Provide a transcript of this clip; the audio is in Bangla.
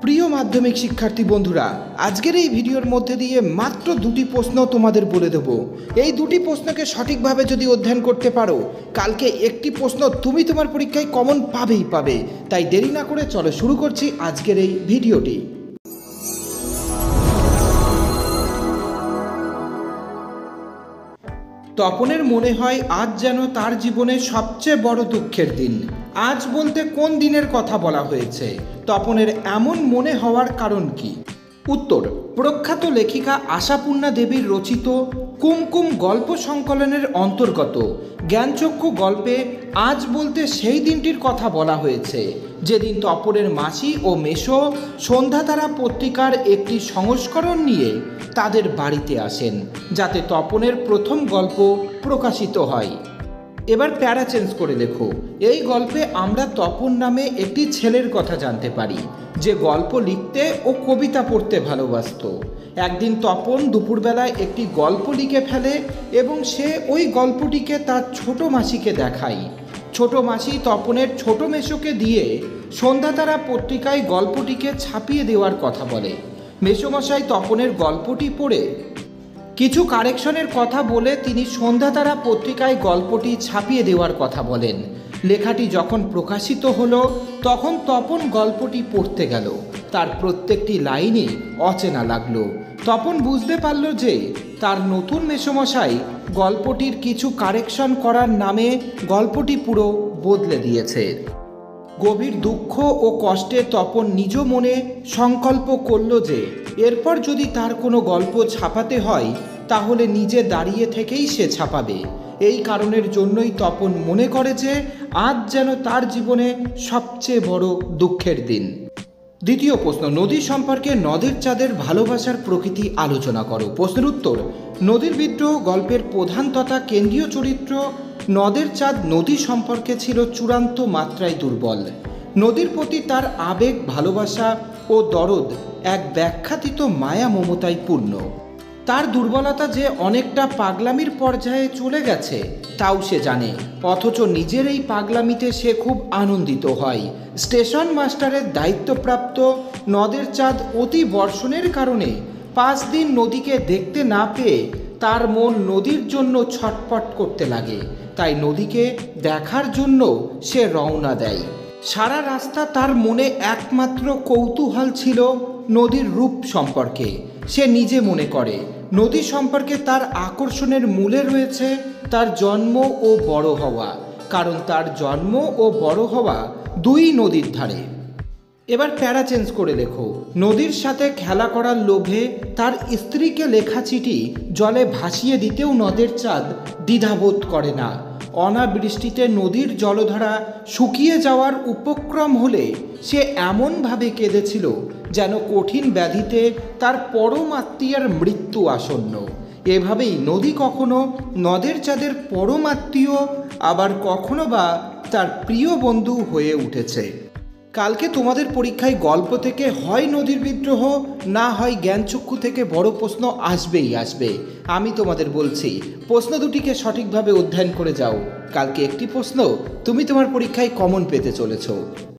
প্রিয় মাধ্যমিক শিক্ষার্থী বন্ধুরা, আজকের এই ভিডিওর মধ্যে দিয়ে মাত্র দুটি প্রশ্ন তোমাদের বলে দেব। এই দুটি প্রশ্নকে সঠিকভাবে যদি অধ্যয়ন করতে পারো, কালকে একটি প্রশ্ন তুমি তোমার পরীক্ষায় কমন পাবেই পাবে। তাই দেরি না করে চলো শুরু করছি আজকের এই ভিডিওটি। তপনের মনে হয় আজ যেন তার জীবনের সবচেয়ে বড় দুঃখের দিন। আজ বলতে কোন দিনের কথা বলা হয়েছে? তপনের এমন মনে হওয়ার কারণ কি? উত্তর, প্রখ্যাত লেখিকা আশাপূর্ণা দেবীর রচিত কুমকুম গল্প সংকলনের অন্তর্গত জ্ঞানচক্ষু গল্পে আজ বলতে সেই দিনটির কথা বলা হয়েছে যেদিন তপনের মাসি ও মেসো সন্ধ্যাতারা পত্রিকার একটি সংস্করণ নিয়ে তাদের বাড়িতে আসেন, যাতে তপনের প্রথম গল্প প্রকাশিত হয়। এবার প্যারা চেঞ্জ করে লেখো। এই গল্পে আমরা তপন নামে একটি ছেলের কথা জানতে পারি, যে গল্প লিখতে ও কবিতা পড়তে ভালোবাসত। একদিন তপন দুপুরবেলায় একটি গল্প লিখে ফেলে এবং সে ওই গল্পটিকে তার ছোট মাসিকে দেখায়। ছোট মাসি তপনের ছোট মেসোকে দিয়ে সন্ধ্যাতারা পত্রিকায় গল্পটিকে ছাপিয়ে দেওয়ার কথা বলে। মেসোমশাই তপনের গল্পটি পড়ে কিছু কারেকশনের কথা বলে তিনি সন্ধ্যাতারা পত্রিকায় গল্পটি ছাপিয়ে দেওয়ার কথা বলেন। লেখাটি যখন প্রকাশিত হলো তখন তপন গল্পটি পড়তে গেল। তার প্রত্যেকটি লাইনই অচেনা লাগলো। তপন বুঝতে পারল যে তার নতুন মেসোমশাই গল্পটির কিছু কারেকশন করার নামে গল্পটি পুরো বদলে দিয়েছে। গভীর দুঃখ ও কষ্টে তপন নিজ মনে সংকল্প করল যে এরপর যদি তার কোনো গল্প ছাপাতে হয় তাহলে নিজে দাঁড়িয়ে থেকেই সে ছাপাবে। এই কারণের জন্যই তপন মনে করে যে আজ যেন তার জীবনে সবচেয়ে বড় দুঃখের দিন। দ্বিতীয় প্রশ্ন, নদী সম্পর্কে নদের চাঁদের ভালোবাসার প্রকৃতি আলোচনা করো। প্রশ্নের উত্তর, নদীর বিদ্রোহ গল্পের প্রধান তথা কেন্দ্রীয় চরিত্র নদের চাঁদ নদী সম্পর্কে ছিল চূড়ান্ত মাত্রায় দুর্বল। নদীর প্রতি তার আবেগ, ভালোবাসা ও দরদ এক ব্যাখ্যাতীত মায়া মমতায় পূর্ণ। তার দুর্বলতা যে অনেকটা পাগলামির পর্যায়ে চলে গেছে তাও সে জানে, অথচ নিজের এই পাগলামিতে সে খুব আনন্দিত হয়। স্টেশন মাস্টারের দায়িত্বপ্রাপ্ত নদের চাঁদ অতি বর্ষণের কারণে 5 দিন নদীকে দেখতে না পেয়ে তার মন নদীর জন্য ছটপট করতে লাগে। তাই নদীকে দেখার জন্য সে রওনা দেয়। সারা রাস্তা তার মনে একমাত্র কৌতূহল ছিল নদীর রূপ সম্পর্কে। সে নিজে মনে করে নদী সম্পর্কে তার আকর্ষণের মূলে রয়েছে তার জন্ম ও বড় হওয়া, কারণ তার জন্ম ও বড় হওয়া দুই নদীর ধারে। এবার প্যারা চেঞ্জ করে লেখো। নদীর সাথে খেলা করার লোভে তার স্ত্রীকে লেখা চিঠি জলে ভাসিয়ে দিতেও নদের চাঁদ দ্বিধাবোধ করে না। অনাবৃষ্টিতে নদীর জলধারা শুকিয়ে যাওয়ার উপক্রম হলে সে এমনভাবে কেঁদেছিল যেন কঠিন ব্যাধিতে তার পরম আত্মীয়ের মৃত্যু আসন্ন। এভাবেই নদী কখনো নদের চাঁদের পরম আত্মীয়, আবার কখনো বা তার প্রিয় বন্ধু হয়ে উঠেছে। কালকে তোমাদের পরীক্ষায় গল্প থেকে হয় নদীর বিদ্রোহ, না হয় জ্ঞানচক্ষু থেকে বড় প্রশ্ন আসবেই আসবে। আমি তোমাদের বলছি, প্রশ্ন দুটিকে সঠিকভাবে অধ্যয়ন করে যাও। কালকে একটি প্রশ্ন তুমি তোমার পরীক্ষায় কমন পেতে চলেছ।